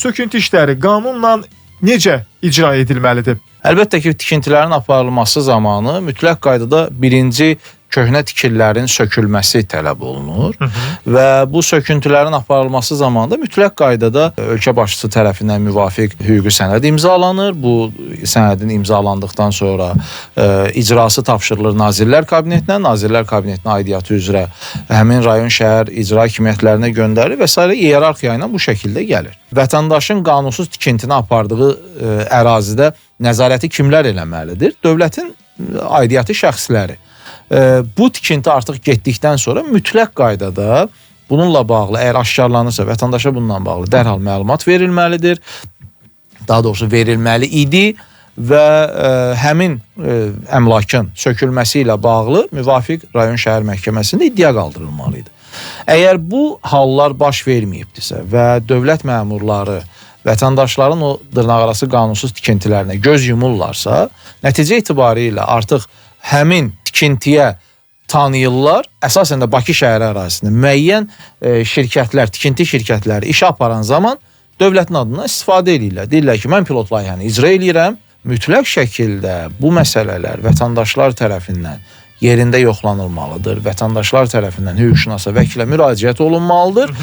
söküntü işləri qanunla necə icra edilməlidir? Əlbəttə ki, tikintilərin aparılması zamanı mütləq qaydada birinci köhnə tikililərin sökülməsi tələb olunur və bu söküntülərin aparılması zamanında mütləq qaydada ölkə başçısı tərəfindən müvafiq hüquqi sənəd imzalanır. Bu sənədin imzalandıqdan sonra icrası tapşırılır Nazirlər Kabinetinə, Nazirlər Kabinetinə aidiyyatı üzrə həmin rayon, şəhər icra hakimiyyətlərinə göndərilir və s. iyerarxiya ilə bu şəkildə gəlir. Vətəndaşın qanunsuz tikintini apardığı ərazidə nəzarəti kimlər eləməlidir? Dövlətin aidiyyatı şəxsləri. Bu tikinti artıq getdikdən sonra mütləq qaydada bununla bağlı, əgər aşkarlanırsa, vətəndaşa bununla bağlı dərhal məlumat verilməlidir. Daha doğrusu verilməli idi və həmin əmlakın sökülməsi ilə bağlı müvafiq rayon şəhər məhkəməsində iddia qaldırılmalı idi. Əgər bu hallar baş verməyibdirsə və dövlət məmurları vətəndaşların o dırnaqarası qanunsuz tikintilərinə göz yumurlarsa, nəticə itibarilə artıq həmin tikintiyə tanıyırlar. Əsasən də Bakı şəhəri ərazisində müəyyən şirkətlər, tikinti şirkətləri işə aparan zaman dövlətin adından istifadə edirlər. Deyirlər ki, mən pilot layihəni icra edirəm. Mütləq şəkildə bu məsələlər vətəndaşlar tərəfindən yerində yoxlanılmalıdır. Vətəndaşlar tərəfindən hüquqşünasa vəkilə müraciət olunmalıdır.